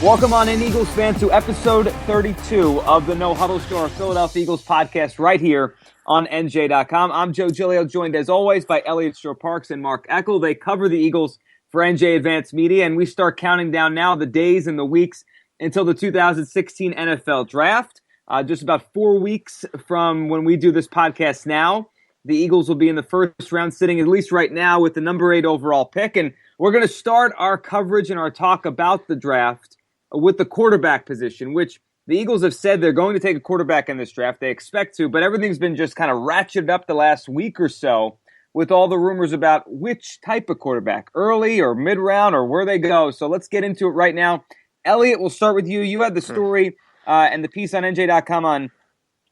Welcome on in, Eagles fans, to episode 32 of the No Huddle Show, our Philadelphia Eagles podcast right here on NJ.com. I'm Joe Giglio, joined as always by Elliot Shore-Parks and Mark Eckel. They cover the Eagles for NJ Advanced Media, and we start counting down now the days and the weeks until the 2016 NFL Draft. Just about 4 weeks from when we do this podcast now, the Eagles will be in the first round, sitting at least right now with the number 8 overall pick. And we're going to start our coverage and our talk about the draft with the quarterback position, which the Eagles have said they're going to take a quarterback in this draft. They expect to, but everything's been just kind of ratcheted up the last week or so with all the rumors about which type of quarterback, early or mid-round or where they go. So let's get into it right now. Elliot, we'll start with you. You had the story and the piece on NJ.com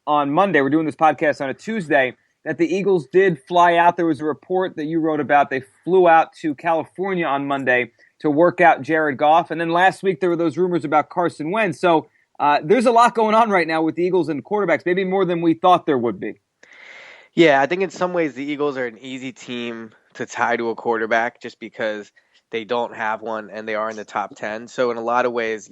on Monday. We're doing this podcast on a Tuesday, that the Eagles did fly out. There was a report that you wrote about. They flew out to California on Monday to work out Jared-Goff. And then last week there were those rumors about Carson Wentz. So there's a lot going on right now with the Eagles and quarterbacks, maybe more than we thought there would be. Yeah, I think in some ways the Eagles are an easy team to tie to a quarterback just because they don't have one and they are in the top 10. So in a lot of ways,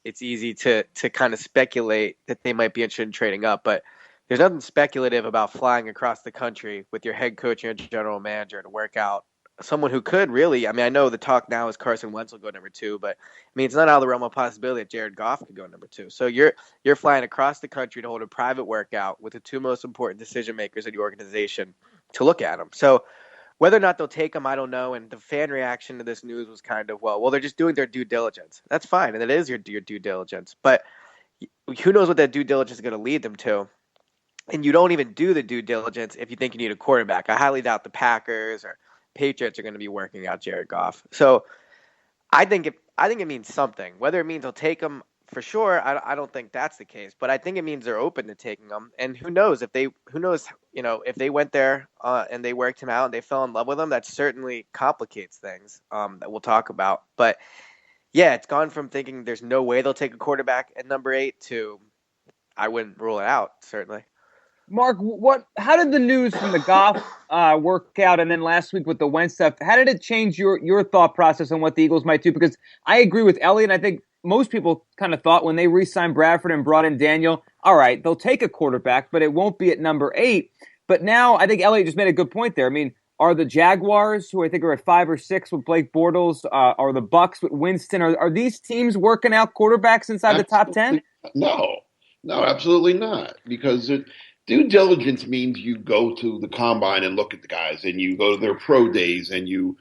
it's easy to kind of speculate that they might be interested in trading up. But there's nothing speculative about flying across the country with your head coach and your general manager to work out someone who could really, I know the talk now is Carson Wentz will go number 2, but it's not out of the realm of possibility that Jared-Goff could go number 2. So you're flying across the country to hold a private workout with the two most important decision makers in the organization to look at them. So whether or not they'll take them, I don't know. And the fan reaction to this news was kind of, well, they're just doing their due diligence. That's fine, and it is your due diligence. But who knows what that due diligence is going to lead them to? And you don't even do the due diligence if you think you need a quarterback. I highly doubt the Packers or Patriots are going to be working out Jared-Goff. So I think it means something. Whether it means they'll take him for sure, I don't think that's the case. But I think it means they're open to taking him. And who knows if they went there and they worked him out and they fell in love with him, that certainly complicates things that we'll talk about. But yeah, it's gone from thinking there's no way they'll take a quarterback at number 8 to I wouldn't rule it out, certainly. Mark, how did the news from the Goff work out, and then last week with the Wentz stuff, how did it change your thought process on what the Eagles might do? Because I agree with Elliot. I think most people kind of thought when they re-signed Bradford and brought in Daniel, all right, they'll take a quarterback, but it won't be at number 8. But now I think Elliot just made a good point there. Are the Jaguars, who I think are at 5 or 6 with Blake Bortles, are the Bucks with Winston, are these teams working out quarterbacks inside the top 10? No, absolutely not. Because due diligence means you go to the combine and look at the guys, and you go to their pro days, and going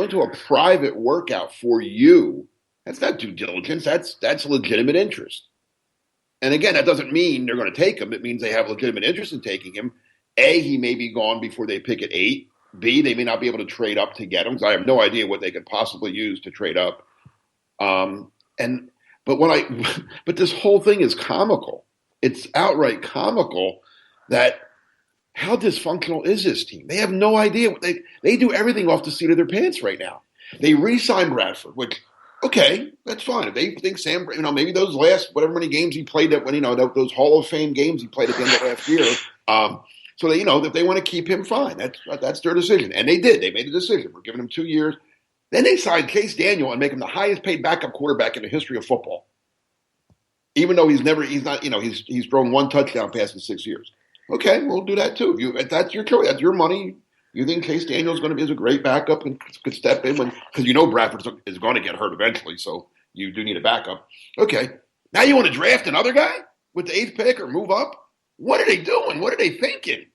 to a private workout for you. That's not due diligence. That's legitimate interest. And again, that doesn't mean they're going to take him. It means they have legitimate interest in taking him. A, he may be gone before they pick at 8. B, they may not be able to trade up to get him, because I have no idea what they could possibly use to trade up. But this whole thing is comical. It's outright comical that how dysfunctional is this team? They have no idea. They do everything off the seat of their pants right now. They re-signed Bradford, which, okay, that's fine. If they think Sam, maybe those last whatever many games he played at, those Hall of Fame games he played at the end of last year. So they, if they want to keep him, fine. That's their decision, and they did. They made a decision. We're giving him 2 years. Then they signed Case Daniel and make him the highest paid backup quarterback in the history of football. Even though he's thrown 1 touchdown pass in 6 years. Okay, we'll do that too. If that's your choice, that's your money. You think Case Daniel is a great backup and could step in because Bradford is going to get hurt eventually, so you do need a backup. Okay, now you want to draft another guy with the 8th pick or move up? What are they doing? What are they thinking?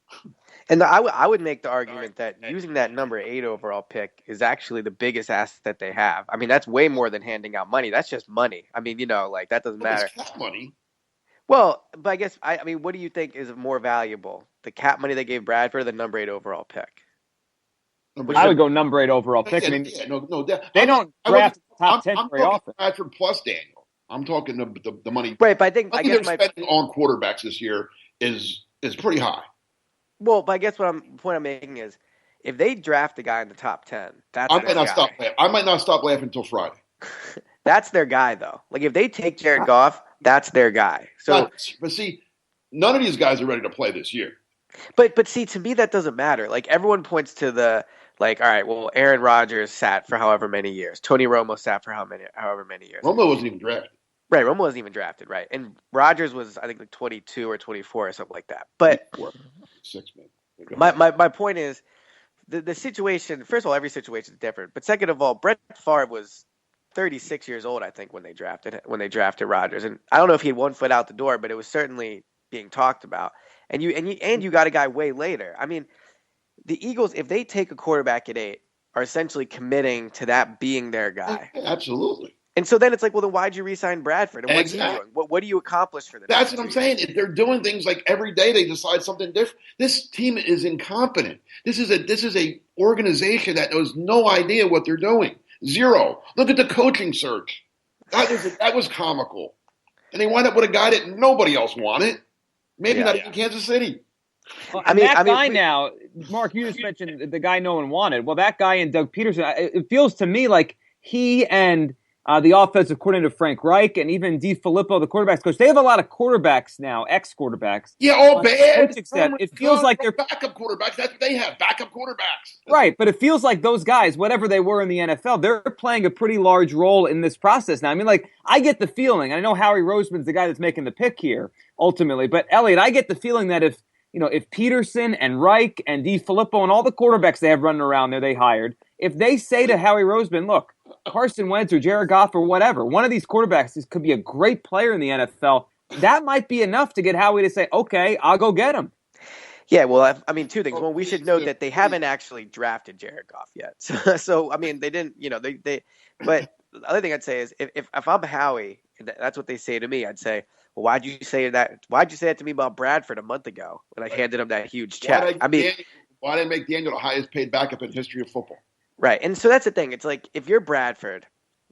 And I would make the argument that using that number 8 overall pick is actually the biggest asset that they have. That's way more than handing out money. That's just money. That doesn't matter. It's cap money. Well, but I guess, what do you think is more valuable? The cap money they gave Bradford or the number 8 overall pick? I would go number 8 overall pick. They don't draft top 10 very often. Bradford plus Daniel. I'm talking the money. Right, but I guess they're spending on quarterbacks this year is pretty high. Well, but I guess the point I'm making is if they draft a guy in the top 10, that's I might not stop laughing until Friday. That's their guy, though. If they take Jared-Goff, that's their guy. So, but see, none of these guys are ready to play this year. But see, to me that doesn't matter. Like everyone points to the like, all right, well, Aaron Rodgers sat for however many years. Tony Romo sat for however many years. Romo wasn't even drafted. Right, Romo wasn't even drafted, right? And Rodgers was, I think, like 22 or 24 or something like that. But 6 man. my point is the situation. First of all, every situation is different. But second of all, Brett Favre was 36 years old, I think, when they drafted Rodgers, and I don't know if he had one foot out the door, but it was certainly being talked about. And you got a guy way later. I mean, the Eagles, if they take a quarterback at 8, are essentially committing to that being their guy. Yeah, absolutely. And so then it's like, well, then why'd you re-sign Bradford? And what's he Exactly. doing? What do you accomplish for the That's next what I'm 2 years? saying. They're doing things like every day they decide something different. This team is incompetent. This is a organization that knows no idea what they're doing. Zero. Look at the coaching search. That was comical. And they wind up with a guy that nobody else wanted. Maybe not even Kansas City. Well, that guy now, Mark, you just mentioned the guy no one wanted. Well, that guy and Doug Peterson, it feels to me like he and the offensive coordinator Frank Reich and even DeFilippo, the quarterbacks coach, they have a lot of quarterbacks now, ex-quarterbacks. Yeah, all bad. It feels like they're backup quarterbacks. That's what they have, backup quarterbacks. Right, but it feels like those guys, whatever they were in the NFL, they're playing a pretty large role in this process now. I mean, like, I get the feeling, I know Howie Roseman's the guy that's making the pick here, ultimately, but Elliot, I get the feeling that if Peterson and Reich and DeFilippo and all the quarterbacks they have running around there they hired, if they say to Howie Roseman, look, Carson Wentz or Jared Goff or whatever, one of these quarterbacks could be a great player in the NFL, that might be enough to get Howie to say, okay, I'll go get him. Yeah, well, I mean, 2 things. One, we should note that they haven't actually drafted Jared Goff yet. So I mean, they didn't, they. But the other thing I'd say is, if I'm Howie, that's what they say to me. I'd say, well, why'd you say that to me about Bradford a month ago when I handed him that huge check? Why did I make Daniel the highest paid backup in history of football? Right, and so that's the thing. It's like if you're Bradford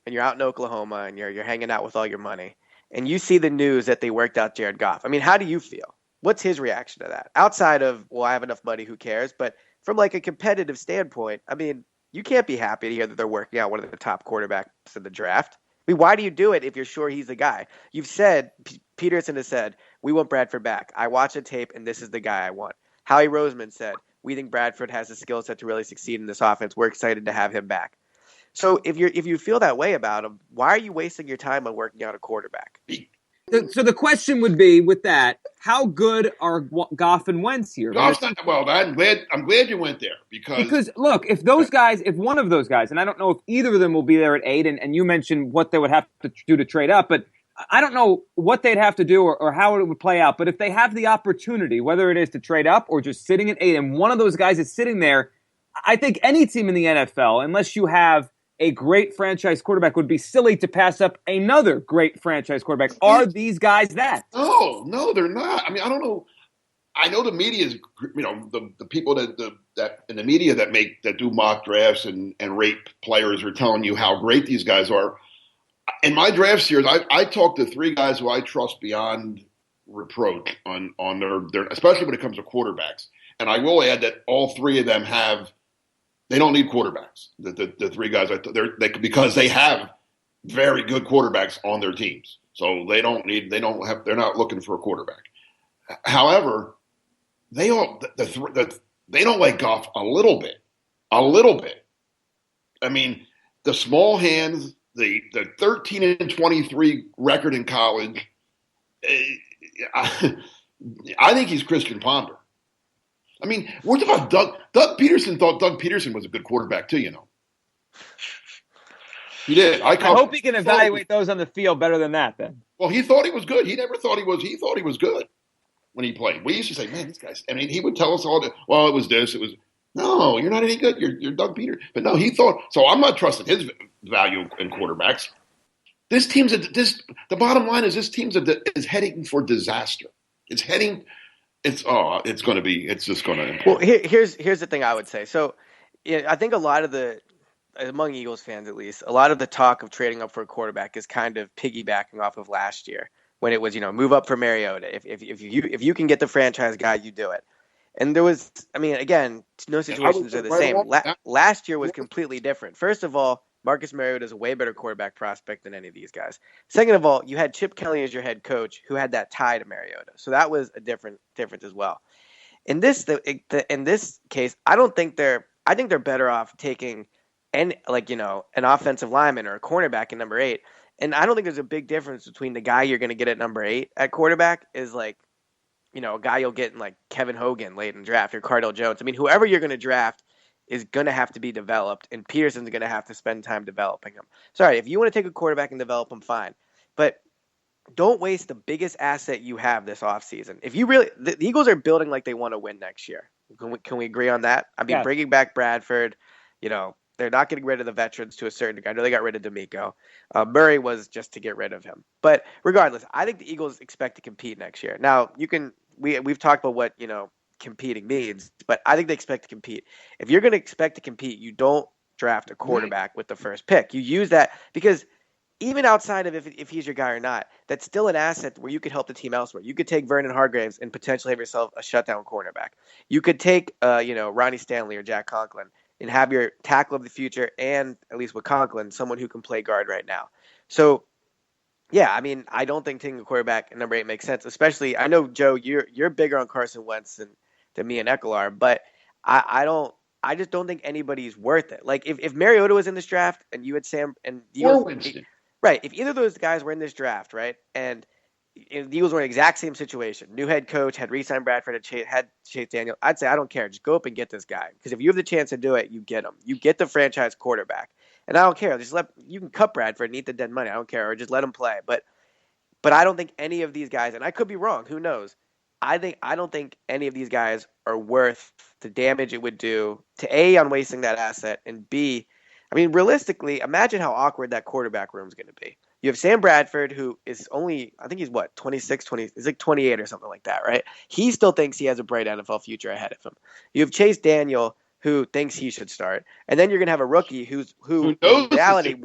and you're out in Oklahoma and you're hanging out with all your money, and you see the news that they worked out Jared Goff. I mean, how do you feel? What's his reaction to that? Outside of, well, I have enough money, who cares? But from like a competitive standpoint, I mean, you can't be happy to hear that they're working out one of the top quarterbacks in the draft. I mean, why do you do it if you're sure he's the guy? You've said, Peterson has said, we want Bradford back. I watched the tape, and this is the guy I want. Howie Roseman said, we think Bradford has the skill set to really succeed in this offense. We're excited to have him back. So if you feel that way about him, why are you wasting your time on working out a quarterback? So the question would be, with that, how good are Goff and Wentz here? Goff's not well. I'm glad you went there because look, if one of those guys, and I don't know if either of them will be there at 8, and you mentioned what they would have to do to trade up, but I don't know what they'd have to do or how it would play out. But if they have the opportunity, whether it is to trade up or just sitting at 8, and one of those guys is sitting there, I think any team in the NFL, unless you have a great franchise quarterback, would be silly to pass up another great franchise quarterback. Are these guys that? No, they're not. I mean, I don't know. I know the media is, the people that in the media that do mock drafts and rate players are telling you how great these guys are. In my draft series, I talked to 3 guys who I trust beyond reproach on their, especially when it comes to quarterbacks. And I will add that all 3 of them they don't need quarterbacks. The 3 guys, because they have very good quarterbacks on their teams. So they're not looking for a quarterback. However, they don't like Goff a little bit. I mean, the small hands, the 13-23 record in college. I think he's Christian Ponder. I mean, we're talking about Doug Peterson thought Doug Peterson was a good quarterback too, He did. I hope he can evaluate those on the field better than that then. Well, he thought he was good. He never thought he was. He thought he was good when he played. We used to say, man, these guys. I mean, he would tell us all that, well, it was this. It was, no, you're not any good. You're Doug Peterson. But no, he thought. So I'm not trusting his value in quarterbacks. The bottom line is this team's is heading for disaster. It's just going to. Well, here's the thing I would say. So, I think a lot of among Eagles fans at least, a lot of the talk of trading up for a quarterback is kind of piggybacking off of last year when it was, move up for Mariota. If you can get the franchise guy, you do it. And there was, I mean, again, no situations are the same. Last year was completely different. First of all, Marcus Mariota is a way better quarterback prospect than any of these guys. Second of all, you had Chip Kelly as your head coach who had that tie to Mariota. So that was a difference as well. In this case, I think they're better off taking an offensive lineman or a cornerback in number 8. And I don't think there's a big difference between the guy you're going to get at number 8 at quarterback is like, a guy you'll get in like Kevin Hogan late in the draft or Cardell Jones. I mean, whoever you're going to draft is going to have to be developed, and Peterson's going to have to spend time developing him. Sorry, if you want to take a quarterback and develop him, fine. But don't waste the biggest asset you have this offseason. If you really, the Eagles are building like they want to win next year. Can we agree on that? I mean, bringing back Bradford, they're not getting rid of the veterans to a certain degree. I know they got rid of D'Amico. Murray was just to get rid of him. But regardless, I think the Eagles expect to compete next year. Now, we've talked about what, competing means, but I think they expect to compete. If you're going to expect to compete, you don't draft a quarterback with the first pick. You use that because even outside of if he's your guy or not, that's still an asset where you could help the team elsewhere. You could take Vernon Hargreaves and potentially have yourself a shutdown cornerback. You could take, Ronnie Stanley or Jack Conklin and have your tackle of the future and, at least with Conklin, someone who can play guard right now. So, yeah, I mean, I don't think taking a quarterback at number 8 makes sense, especially, I know, Joe, you're bigger on Carson Wentz than me and Eckler are, but I just don't think anybody's worth it. Like, if Mariota was in this draft and you had Sam and the Eagles, right, if either of those guys were in this draft, right, and the Eagles were in the exact same situation, new head coach, had re-signed Bradford, had Chase Daniel, I'd say, I don't care, just go up and get this guy. Because if you have the chance to do it, you get him. You get the franchise quarterback. And I don't care. You can cut Bradford and eat the dead money. I don't care. Or just let him play. But I don't think any of these guys, and I could be wrong, who knows? I don't think any of these guys are worth the damage it would do to A, on wasting that asset, and B, I mean, realistically, imagine how awkward that quarterback room is going to be. You have Sam Bradford, who is only, I think he's 26, 20, he's like 28 or something like that, right? He still thinks he has a bright NFL future ahead of him. You have Chase Daniel, who thinks he should start. And then you're going to have a rookie who in reality,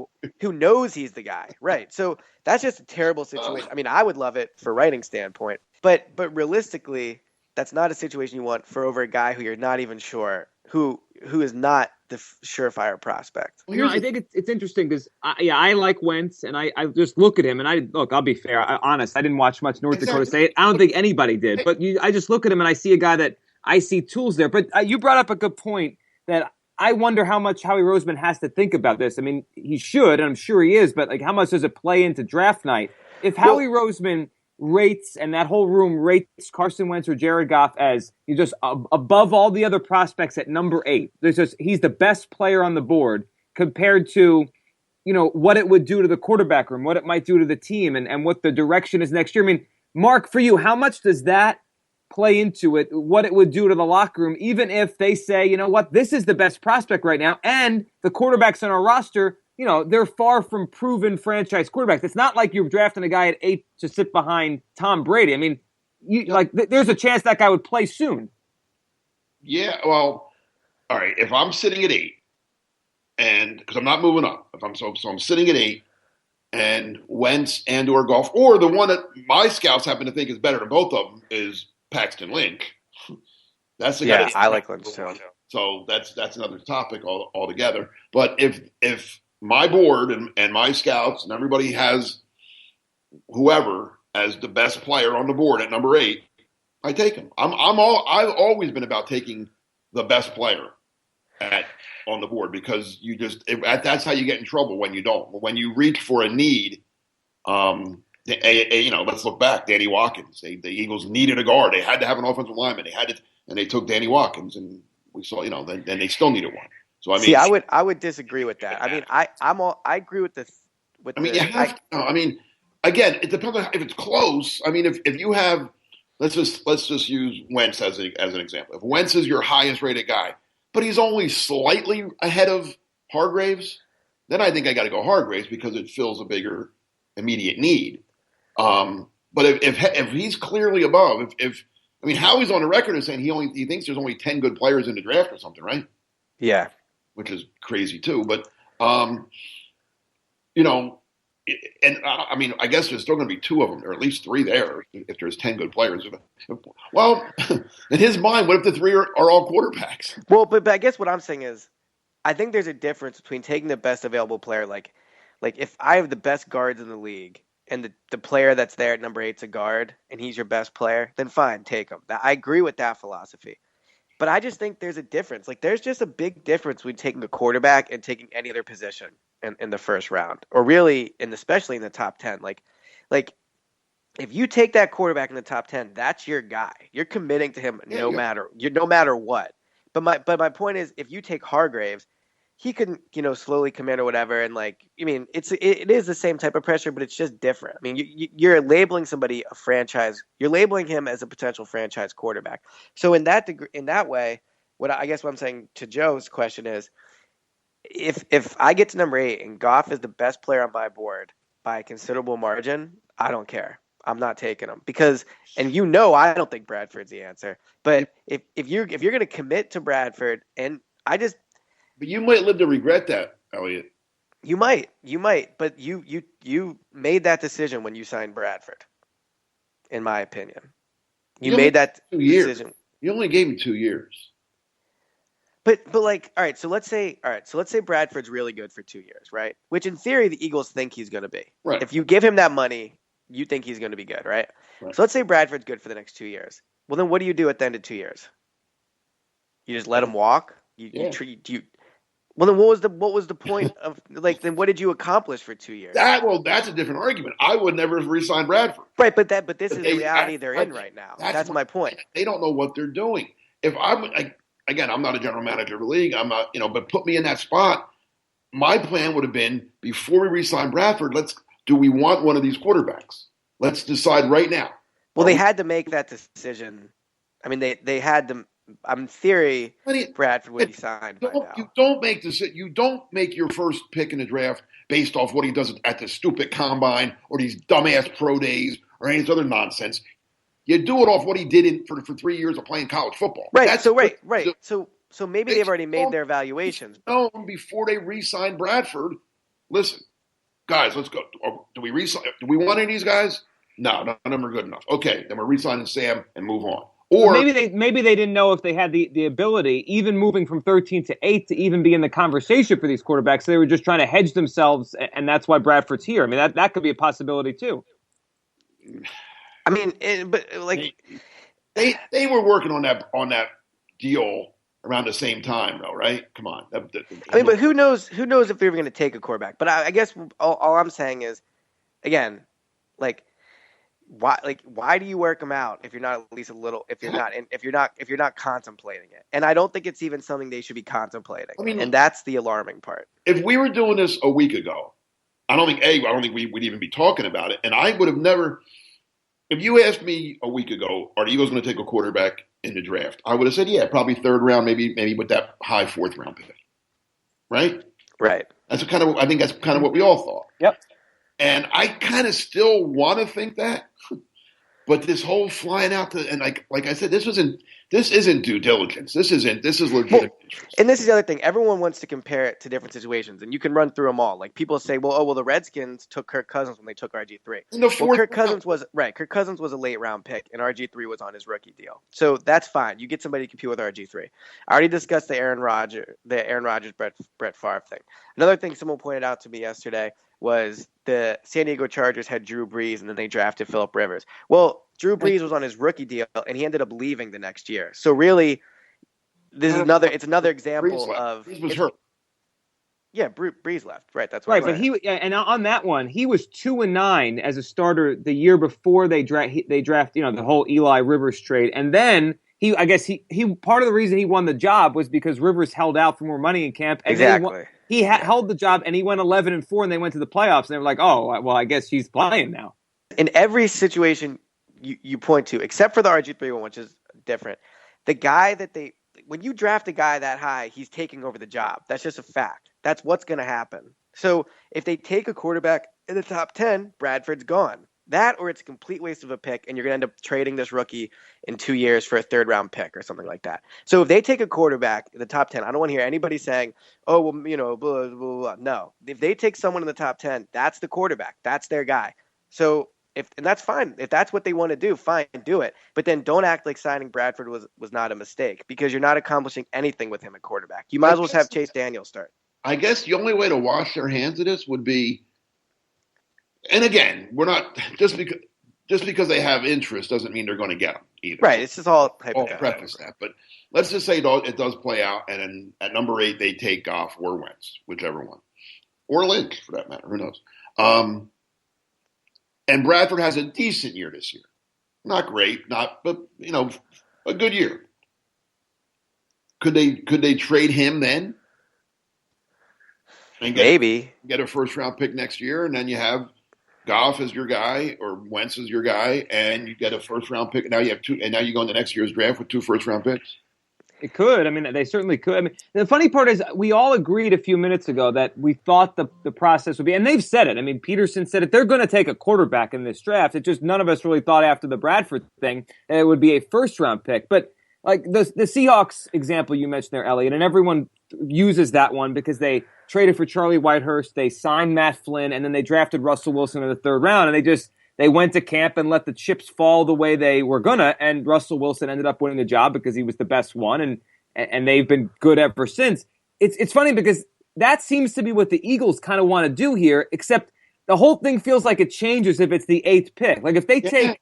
who knows he's the guy. Right. So that's just a terrible situation. I mean, I would love it for writing standpoint, but realistically, that's not a situation you want for over a guy who you're not even sure, who is not the surefire prospect. Well, I think it's interesting because I like Wentz, and I just look at him, and I'll be fair, honest, I didn't watch much North Dakota State. I don't think anybody did, but I just look at him and I see a guy that I see tools there. But you brought up a good point that I wonder how much Howie Roseman has to think about this. I mean, he should, and I'm sure he is, but like, how much does it play into draft night? If Howie Roseman rates, and that whole room rates Carson Wentz or Jared Goff as he's just above all the other prospects at number 8. He's the best player on the board compared to, what it would do to the quarterback room, what it might do to the team, and what the direction is next year. I mean, Mark, for you, how much does that play into it, what it would do to the locker room, even if they say, you know what, this is the best prospect right now, and the quarterbacks on our roster, they're far from proven franchise quarterbacks. It's not like you're drafting a guy at 8 to sit behind Tom Brady. I mean, there's a chance that guy would play soon. Yeah, well, all right. If I'm sitting at 8, and because I'm not moving up, I'm sitting at 8, and Wentz and or Goff, or the one that my scouts happen to think is better than both of them is Paxton Lynch. That's the guy. Yeah, I like Lynch too. So that's another topic altogether. But if my board and my scouts and everybody has whoever as the best player on the board at number 8, I take him. I've always been about taking the best player on the board because that's how you get in trouble when you don't. When you reach for a need, let's look back. Danny Watkins. The Eagles needed a guard. They had to have an offensive lineman. And they took Danny Watkins, and we saw, then they still needed one. So I mean, see, I would disagree with that. I mean, I agree with this. Again, it depends on if it's close. I mean, if you have, let's just use Wentz as an example. If Wentz is your highest rated guy, but he's only slightly ahead of Hargreaves, then I think I got to go Hargreaves because it fills a bigger immediate need. But if he's clearly above, Howie's on the record as saying he thinks there's only 10 good players in the draft or something, right? Yeah, which is crazy too. But I guess there's still going to be 2 of them, or at least 3 there if there's 10 good players. Well, in his mind, what if the 3 are all quarterbacks? Well, but I guess what I'm saying is, I think there's a difference between taking the best available player, like if I have the best guards in the league and the player that's there at number 8's a guard, and he's your best player, then fine, take him. I agree with that philosophy. But I just think there's a difference. Like, there's just a big difference between taking a quarterback and taking any other position in the first round, or really, and especially in the top 10. Like if you take that quarterback in the top 10, that's your guy. You're committing to him no matter what. But my point is, if you take Hargraves, he can, slowly commit or whatever. And it is the same type of pressure, but it's just different. I mean, you're labeling somebody a franchise. You're labeling him as a potential franchise quarterback. So in that way, what I'm saying to Joe's question is, if I get to number 8 and Goff is the best player on my board by a considerable margin, I don't care. I'm not taking him because, and I don't think Bradford's the answer. But if you're going to commit to Bradford, and but you might live to regret that, Elliot. You might, but you made that decision when you signed Bradford. In my opinion, you made that decision. You only gave him 2 years. But all right. So let's say Bradford's really good for 2 years, right? Which in theory the Eagles think he's going to be. Right. If you give him that money, you think he's going to be good, right? So let's say Bradford's good for the next 2 years. Well, then what do you do at the end of 2 years? You just let him walk. Well, then what was the point of then what did you accomplish for 2 years? That's a different argument. I would never have re-signed Bradford. Right, but this is the reality they're in right now. That's my point. They don't know what they're doing. If I'm not a general manager of the league. I'm not, but put me in that spot. My plan would have been, before we re-sign Bradford, do we want one of these quarterbacks? Let's decide right now. Well, they had to make that decision. I mean, they had to. In theory, Bradford would be signed by now. You don't make your first pick in the draft based off what he does at the stupid combine or these dumbass pro days or any of this other nonsense. You do it off what he did for 3 years of playing college football. Right. So maybe they've already made their evaluations. No, before they re-sign Bradford, listen, guys, let's go. Do we re-sign? Do we want any of these guys? No, none of them are good enough. Okay, then we're re-signing Sam and move on. Or maybe they didn't know if they had the ability, even moving from 13 to 8, to even be in the conversation for these quarterbacks. So they were just trying to hedge themselves, and that's why Bradford's here. I mean, that could be a possibility too. I mean, they were working on that deal around the same time, though, right? Come on. But who knows if they're going to take a quarterback? But I guess all I'm saying is, again, why do you work them out if you're not at least a little, if you're not contemplating it? And I don't think it's even something they should be contemplating. And that's the alarming part. If we were doing this a week ago, I don't think we would even be talking about it. And I would have never, if you asked me a week ago, are the Eagles going to take a quarterback in the draft? I would have said, yeah, probably third round, maybe with that high fourth round pick. Right? Right. I think that's kind of what we all thought. Yep. And I kind of still want to think that, but this whole flying out to, and like I said, this isn't due diligence. This is legitimate. Well, and this is the other thing. Everyone wants to compare it to different situations, and you can run through them all. Like, people say, well, the Redskins took Kirk Cousins when they took RG3. Kirk Cousins was a late round pick, and RG3 was on his rookie deal. So that's fine. You get somebody to compete with RG3. I already discussed the Aaron Rodgers, Brett Favre thing. Another thing someone pointed out to me yesterday was the San Diego Chargers had Drew Brees, and then they drafted Phillip Rivers. Well, Drew Brees was on his rookie deal, and he ended up leaving the next year. So really, it's another example of Brees was hurt. Yeah, Brees left. Right, that's right. But and on that one, he was 2-9 as a starter the year before they draft the whole Eli Rivers trade, and then he part of the reason he won the job was because Rivers held out for more money in camp. And exactly. He held the job, and he went 11-4, and they went to the playoffs, and they were like, "Oh, well, I guess he's playing now." In every situation you point to, except for the RG3 one, which is different, the guy when you draft a guy that high, he's taking over the job. That's just a fact. That's what's going to happen. So if they take a quarterback in the top 10, Bradford's gone. That, or it's a complete waste of a pick, and you're going to end up trading this rookie in 2 years for a third-round pick or something like that. So if they take a quarterback in the top 10, I don't want to hear anybody saying, oh, well, blah, blah, blah. No. If they take someone in the top 10, that's the quarterback. That's their guy. So, and that's fine. If that's what they want to do, fine, do it. But then don't act like signing Bradford was not a mistake, because you're not accomplishing anything with him at quarterback. You might as well just have Chase Daniel start. I guess the only way to wash their hands of this would be, And again, we're not just because they have interest doesn't mean they're going to get them either. Right. It's just all I'll hypothetical. preface that, but let's just say it does play out, and then at number 8 they take Goff or Wentz, whichever one, or Lynch for that matter. Who knows? And Bradford has a decent year this year. Not great, but a good year. Could they trade him then? And Maybe get a first round pick next year, and then you have Goff as your guy or Wentz as your guy, and you get a first round pick. Now you have 2, and now you go into next year's draft with 2 first round picks. It could. I mean, they certainly could. I mean, the funny part is we all agreed a few minutes ago that we thought the process would be, and they've said it. I mean, Peterson said it. They're going to take a quarterback in this draft. It's just none of us really thought after the Bradford thing that it would be a first-round pick. But like the Seahawks example you mentioned there, Elliot, and everyone uses that one because they traded for Charlie Whitehurst, they signed Matt Flynn, and then they drafted Russell Wilson in the 3rd round, and they went to camp and let the chips fall the way they were gonna, and Russell Wilson ended up winning the job because he was the best one, and they've been good ever since. It's funny because that seems to be what the Eagles kind of want to do here, except the whole thing feels like it changes if it's the 8th pick. Like if they take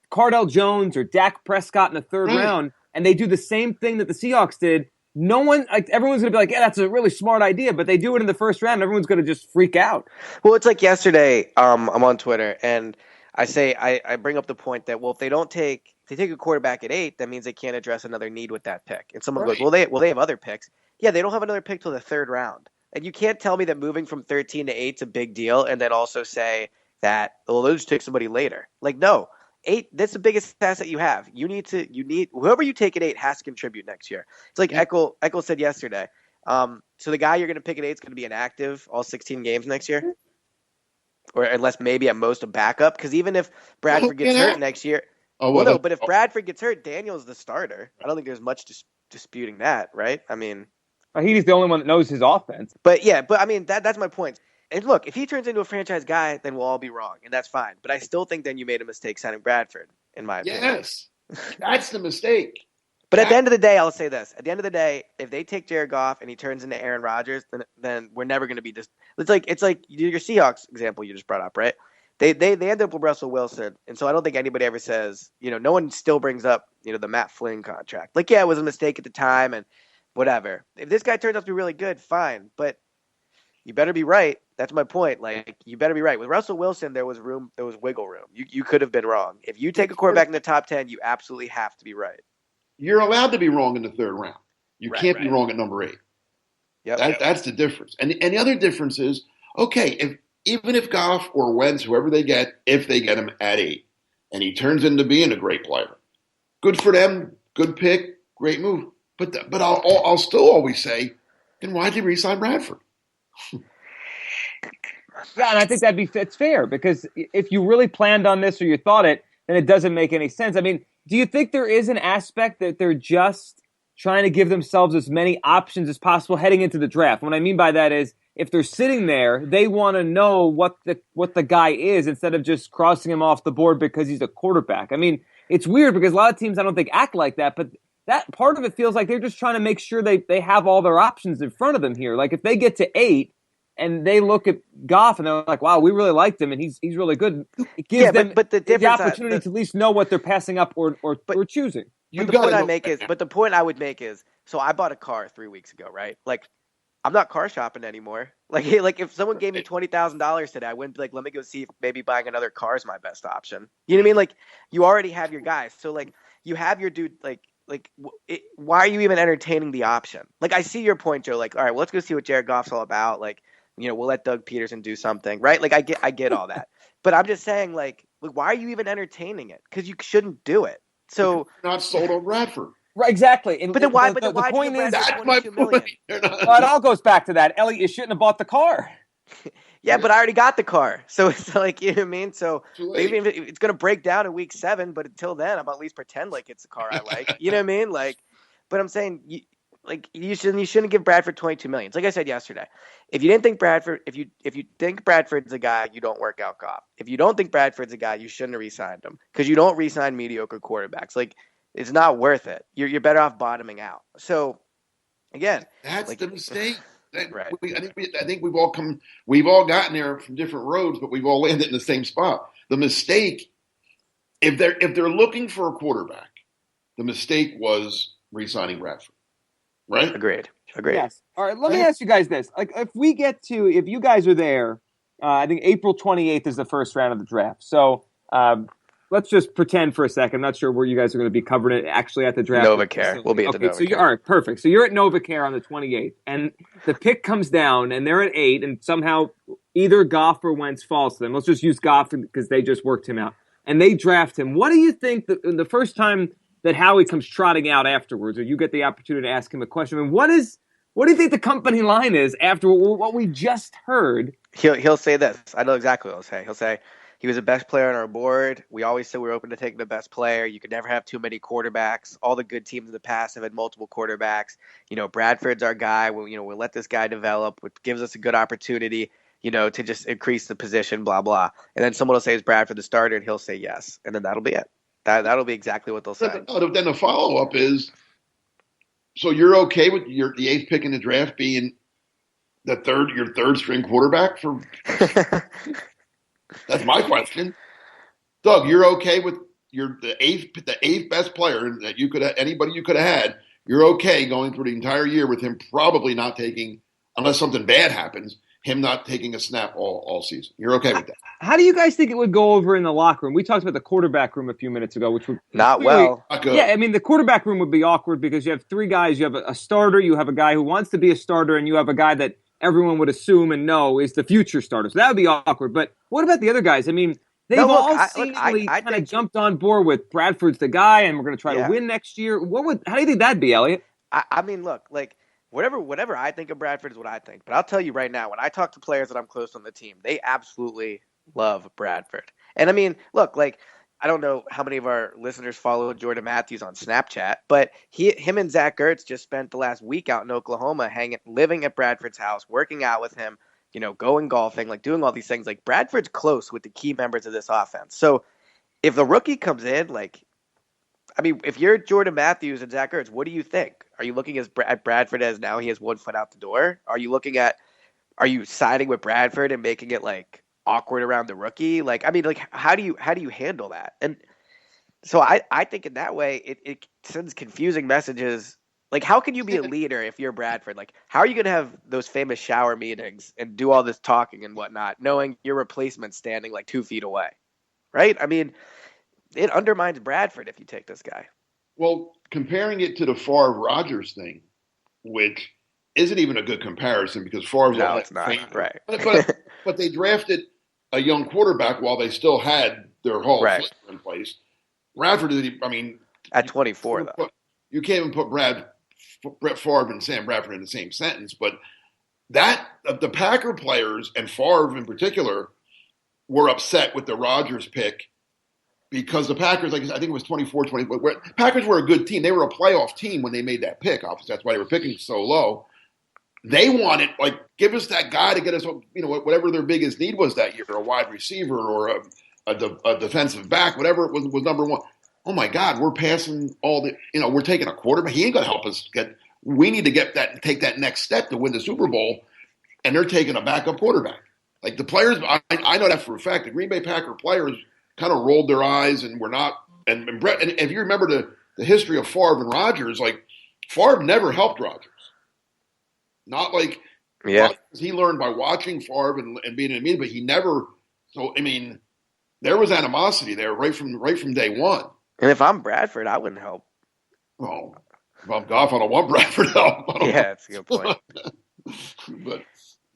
Cardell Jones or Dak Prescott in the 3rd round, and they do the same thing that the Seahawks did, everyone's going to be like, yeah, that's a really smart idea, but they do it in the 1st round, everyone's going to just freak out. Well, it's like yesterday, I'm on Twitter, and I bring up the point that, well, if they take a quarterback at 8, that means they can't address another need with that pick. And someone goes, well, they have other picks. Yeah, they don't have another pick till the 3rd round. And you can't tell me that moving from 13 to 8 is a big deal, and then also say that, well, they'll just take somebody later. Like, no. 8, that's the biggest asset you have. You need whoever you take at 8 has to contribute next year. It's like Eckel said yesterday. So the guy you're going to pick at 8 is going to be inactive all 16 games next year, or unless maybe at most a backup. Because even if Bradford gets hurt next year, but if Bradford gets hurt, Daniel's the starter. I don't think there's much disputing that, right? I mean, he's the only one that knows his offense. But I mean that's my point. And look, if he turns into a franchise guy, then we'll all be wrong, and that's fine. But I still think then you made a mistake signing Bradford, in my opinion. Yes, that's the mistake. But at the end of the day, I'll say this. At the end of the day, if they take Jared Goff and he turns into Aaron Rodgers, then we're never going to be just – it's like your Seahawks example you just brought up, right? They end up with Russell Wilson, and so I don't think anybody ever says – no one still brings up the Matt Flynn contract. Like, yeah, it was a mistake at the time and whatever. If this guy turns out to be really good, fine. But you better be right. That's my point. Like, you better be right. With Russell Wilson, there was wiggle room. You could have been wrong. If you take a quarterback in the top 10, you absolutely have to be right. You're allowed to be wrong in the 3rd round. You can't be wrong at number 8. Yep. That's the difference. And the other difference is, okay, even if Goff or Wentz, whoever they get, if they get him at 8, and he turns into being a great player, good for them, good pick, great move. But I'll still always say, then why'd you re-sign Bradford? Yeah, and I think it's fair, because if you really planned on this or you thought it, then it doesn't make any sense. I mean, do you think there is an aspect that they're just trying to give themselves as many options as possible heading into the draft? What I mean by that is, if they're sitting there, they want to know what the guy is instead of just crossing him off the board because he's a quarterback. I mean, it's weird because a lot of teams I don't think act like that, but that part of it feels like they're just trying to make sure they have all their options in front of them here. Like if they get to 8 and they look at Goff and they're like, wow, we really liked him and he's really good. It gives them the opportunity to at least know what they're passing up or choosing. But the point I would make is, so I bought a car 3 weeks ago, right? Like, I'm not car shopping anymore. Like if someone gave me $20,000 today, I wouldn't be like, let me go see if maybe buying another car is my best option. You know what I mean? Like, you already have your guys. So like, you have your dude, why are you even entertaining the option? Like, I see your point, Joe. Like, all right, well, let's go see what Jared Goff's all about. Like, we'll let Doug Peterson do something, right? Like, I get all that. But I'm just saying, like, why are you even entertaining it? Because you shouldn't do it. So you're not sold on Bradford. Right, exactly. But then why? The point is, that's my point. Well, it all goes back to that. Elliot, you shouldn't have bought the car. Yeah, but I already got the car. So it's like, you know what I mean? So maybe it's going to break down in week 7, but until then, I'm at least pretend like it's a car I like. You know what I mean? Like, but I'm saying, you shouldn't give Bradford $22 million. It's like I said yesterday. If you didn't think Bradford, if you think Bradford's a guy, you don't work out Goff. If you don't think Bradford's a guy, you shouldn't have re-signed him, because you don't re-sign mediocre quarterbacks. Like, it's not worth it. You're better off bottoming out. So, again, that's the mistake. Right. I think we've all gotten there from different roads, but we've all landed in the same spot. The mistake, if they're looking for a quarterback, the mistake was re-signing Bradford, right? Agreed. Yes. All right. Let me ask you guys this: like, if you guys are there, I think April 28th is the first round of the draft. So let's just pretend for a second. I'm not sure where you guys are going to be covering it actually at the draft. NovaCare. We'll be at the NovaCare. So you're all right. Perfect. So you're at NovaCare on the 28th, and the pick comes down, and they're at 8, and somehow either Goff or Wentz falls to them. Let's just use Goff because they just worked him out, and they draft him. What do you think the first time that Howie comes trotting out afterwards, or you get the opportunity to ask him a question? I mean, what do you think the company line is after what we just heard? He'll say this. I know exactly what he'll say. He'll say, he was the best player on our board. We always said we were open to taking the best player. You could never have too many quarterbacks. All the good teams in the past have had multiple quarterbacks. Bradford's our guy. We'll let this guy develop, which gives us a good opportunity, to just increase the position, blah, blah. And then someone will say, is Bradford the starter? And he'll say yes. And then that'll be it. That'll be exactly what they'll say. Then the follow-up is, so you're okay with the 8th pick in the draft being your third string quarterback for? That's my question, Doug. You're okay with the eighth best player that anybody you could have had. You're okay going through the entire year with him probably not taking, unless something bad happens, him not taking a snap all season. You're okay with that? How do you guys think it would go over in the locker room? We talked about the quarterback room a few minutes ago, which would not well. Yeah, I mean the quarterback room would be awkward because you have 3 guys. You have a starter, you have a guy who wants to be a starter, and you have a guy that everyone would assume and know is the future starter. So that would be awkward. But what about the other guys? I mean, they've all seemingly kind of jumped on board with Bradford's the guy, and we're going to try to win next year. How do you think that'd be, Elliot? I mean, look, like whatever I think of Bradford is what I think. But I'll tell you right now, when I talk to players that I'm close on the team, they absolutely love Bradford. And I mean, look, like, I don't know how many of our listeners follow Jordan Matthews on Snapchat, but him and Zach Ertz just spent the last week out in Oklahoma living at Bradford's house, working out with him, going golfing, like doing all these things. Like, Bradford's close with the key members of this offense. So if the rookie comes in, like, I mean, if you're Jordan Matthews and Zach Ertz, what do you think? Are you looking at Bradford as now he has 1 foot out the door? Are you siding with Bradford and making it like awkward around the rookie? Like, I mean, like, how do you handle that? And so I think in that way it sends confusing messages. Like, how can you be a leader if you're Bradford? Like, how are you going to have those famous shower meetings and do all this talking and whatnot, knowing your replacement's standing like 2 feet away, right? I mean, it undermines Bradford if you take this guy. Well, comparing it to the Favre-Rodgers thing, which isn't even a good comparison because Favre's it's not, right? But they drafted a young quarterback while they still had their Hall of Fame in place. Bradford, I mean, at 24, though, you can't even put Brett Favre and Sam Bradford in the same sentence. But the Packer players and Favre in particular were upset with the Rodgers pick because the Packers, like I think it was 24-20. Packers were a good team. They were a playoff team when they made that pick. Obviously, that's why they were picking so low. They wanted, like, give us that guy to get us, whatever their biggest need was that year, a wide receiver or a defensive back, whatever it was number one. Oh my God, we're passing we're taking a quarterback. He ain't going to help us we need to take that next step to win the Super Bowl. And they're taking a backup quarterback. Like the players, I know that for a fact. The Green Bay Packer players kind of rolled their eyes and were not. And Brett, and if you remember the history of Favre and Rodgers, like Favre never helped Rodgers. Not like he learned by watching Favre and being in a meeting, but he never. So I mean, there was animosity there right from day one. And if I'm Bradford, I wouldn't help. Well, if I'm Goff, I don't want Bradford help. That's a good point. But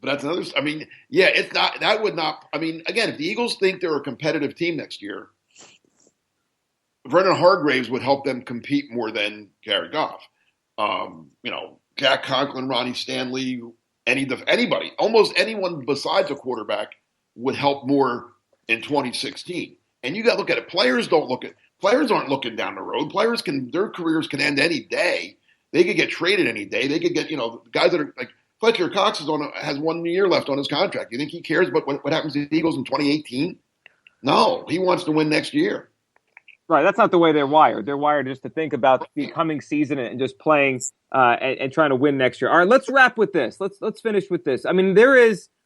that's another. I mean, it's not. That would not. I mean, again, if the Eagles think they're a competitive team next year, Vernon Hargreaves would help them compete more than jared-goff. Jack Conklin, Ronnie Stanley, anybody, almost anyone besides a quarterback would help more in 2016. And you got to look at it. Players aren't looking down the road. Their careers can end any day. They could get traded any day. They could get, guys that are like Fletcher Cox has 1 year left on his contract. You think he cares about what happens to the Eagles in 2018? No, he wants to win next year. Right, that's not the way they're wired. They're wired just to think about the coming season and just playing and trying to win next year. All right, let's wrap with this. Let's finish with this. I mean,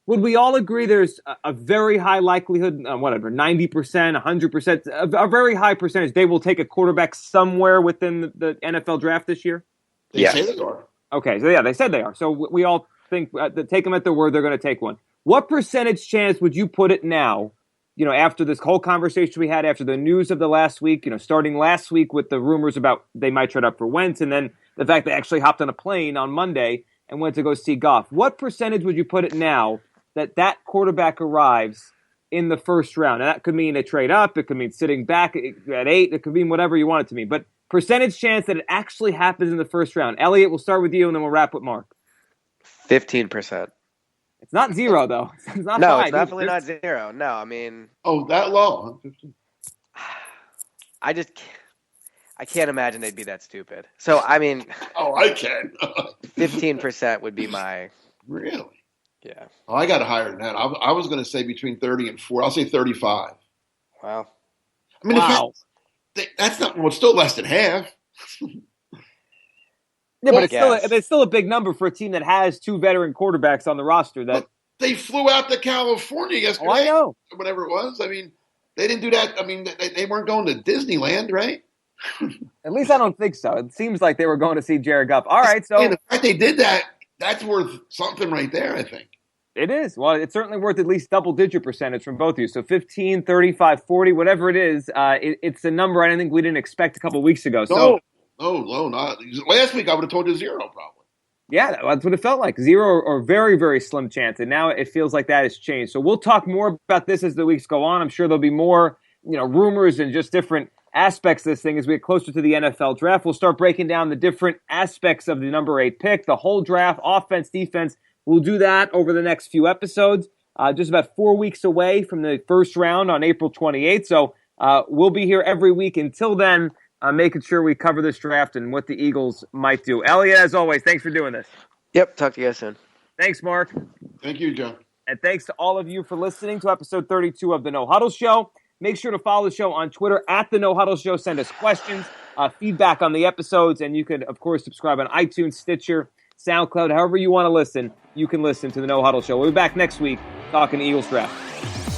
would we all agree there's a very high likelihood, 90%, 100%, a very high percentage they will take a quarterback somewhere within the NFL draft this year? They say they are. Okay, so yeah, they said they are. So we all think, take them at their word, they're going to take one. What percentage chance would you put it now, after this whole conversation we had, after the news of the last week, starting last week with the rumors about they might trade up for Wentz, and then the fact they actually hopped on a plane on Monday and went to go see Goff. What percentage would you put it now that quarterback arrives in the first round? And that could mean a trade up. It could mean sitting back at 8. It could mean whatever you want it to mean. But percentage chance that it actually happens in the first round. Elliot, we'll start with you, and then we'll wrap with Mark. 15%. It's not 0, though. It's not no, 5. It's definitely not 0. No, I mean... Oh, that low? I can't imagine they'd be that stupid. So, I mean... Oh, I can. 15% would be my... Really? Yeah. Oh, I got higher than that. I was going to say between 30 and 40. I'll say 35. Wow. I mean, that's not... Well, it's still less than half. Yeah, but it's still a big number for a team that has 2 veteran quarterbacks on the roster. That they flew out to California yesterday. Oh, I know. Whatever it was. I mean, they didn't do that. I mean, they weren't going to Disneyland, right? At least I don't think so. It seems like they were going to see Jared-Goff. All right, so the fact they did that, that's worth something right there, I think. It is. Well, it's certainly worth at least double-digit percentage from both of you. So 15, 35, 40, whatever it is, it's a number I think we didn't expect a couple weeks ago. No, not. Last week I would have told you 0 probably. Yeah, that's what it felt like. 0 or very, very slim chance. And now it feels like that has changed. So we'll talk more about this as the weeks go on. I'm sure there'll be more, rumors and just different aspects of this thing as we get closer to the NFL draft. We'll start breaking down the different aspects of the number 8 pick, the whole draft, offense, defense. We'll do that over the next few episodes. Just about 4 weeks away from the first round on April 28th. So we'll be here every week until then. Making sure we cover this draft and what the Eagles might do. Elliot, as always, thanks for doing this. Yep, talk to you guys soon. Thanks, Mark. Thank you, Joe. And thanks to all of you for listening to episode 32 of The No Huddle Show. Make sure to follow the show on Twitter at The No Huddle Show. Send us questions, feedback on the episodes, and you can, of course, subscribe on iTunes, Stitcher, SoundCloud, however you want to listen. You can listen to The No Huddle Show. We'll be back next week talking Eagles draft.